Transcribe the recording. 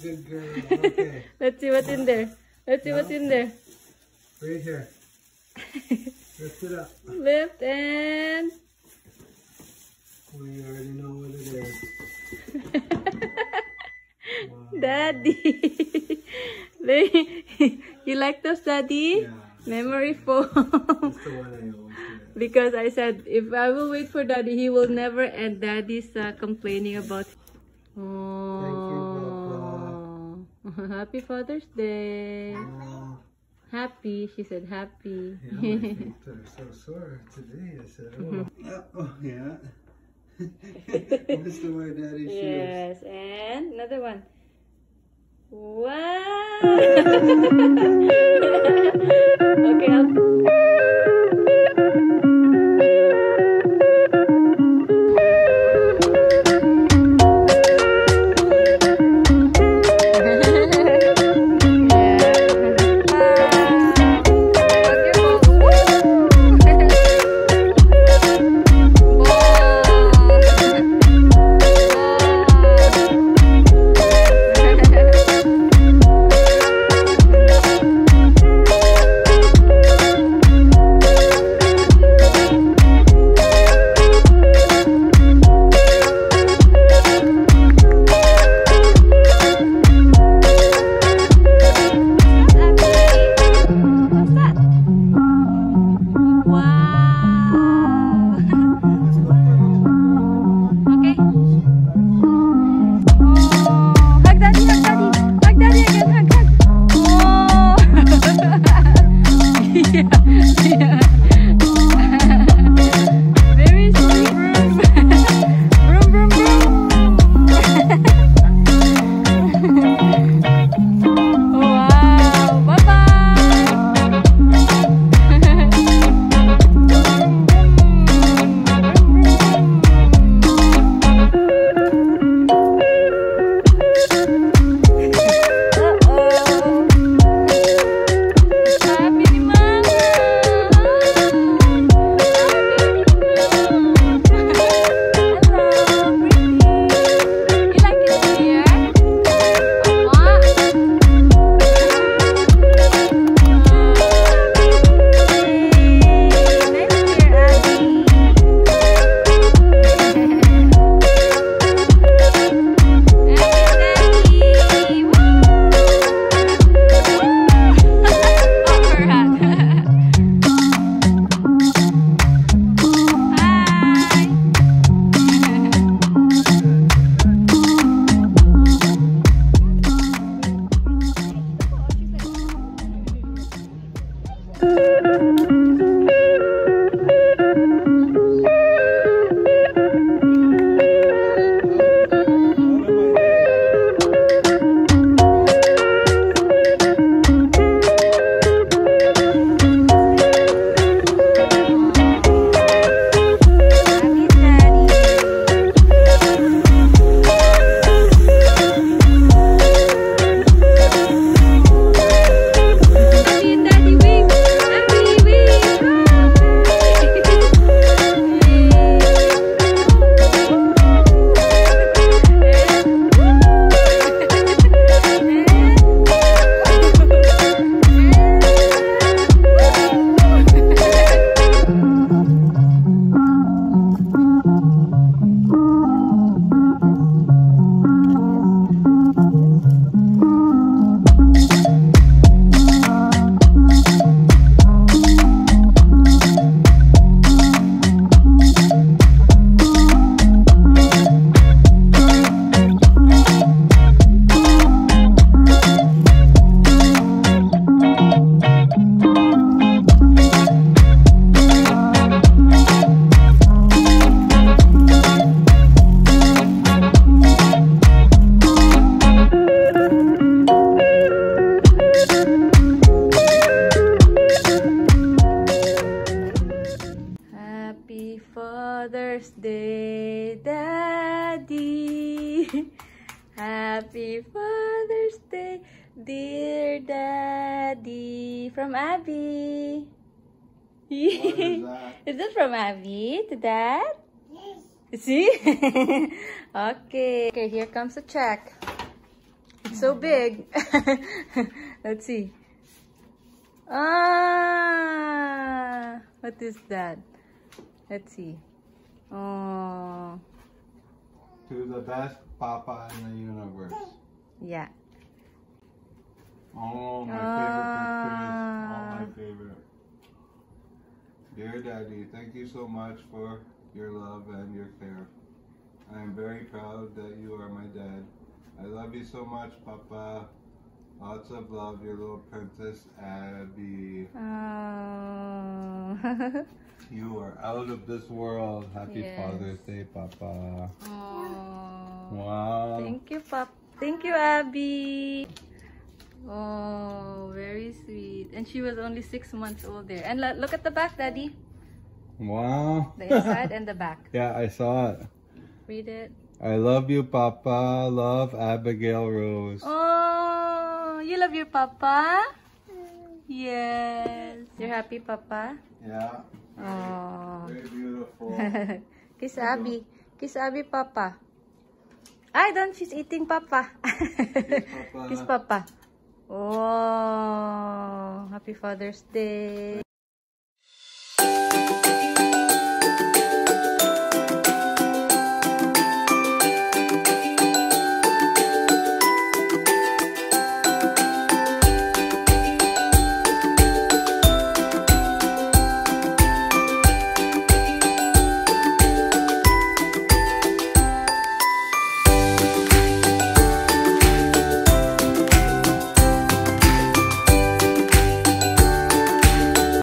good girl. Okay. Let's see what's in there. Let's see what's in there. Right here. Lift it up. Lift and... We already know what it is. Wow. Daddy. You like those, Daddy? Yeah. Memory foam. That's the one I always get. Because I said, if I will wait for Daddy, he will never end. Daddy's complaining about... Oh. Thank you, Papa. Happy Father's Day. Oh. Happy. She said happy. Yeah, my feet are so sore today. I said, oh. Oh, yeah. Mr. My Daddy's shoes. Yes, and another one. Wow! Okay, Father's Day, Daddy. Happy Father's Day, dear Daddy. From Abby. What is that? Is it from Abby to Dad? Yes. See? Okay. Okay, here comes the check. so big. Let's see. Ah, what is that? Let's see. Oh, To the best papa in the universe. yeah. Oh, my favorite pictures. Oh, my favorite. Dear Daddy, thank you so much for your love and your care. I am very proud that you are my dad. I love you so much, Papa. Lots of love, your little princess Abby. Oh. You are out of this world. Happy Yes. Father's Day, Papa. Oh. Wow. Thank you, Pop. Thank you, Abby. Oh, very sweet. And she was only 6 months old there. And look at the back, Daddy. Wow. The inside and the back. Yeah, I saw it. Read it. I love you, Papa. Love, Abigail Rose. Oh, you love your papa? Yes. You're happy, Papa? Yeah. Oh. Very beautiful. Kiss Abby. Kiss Abby, Papa. Ay, don't. She's eating Papa. Papa. Kiss Papa. Oh, happy Father's Day.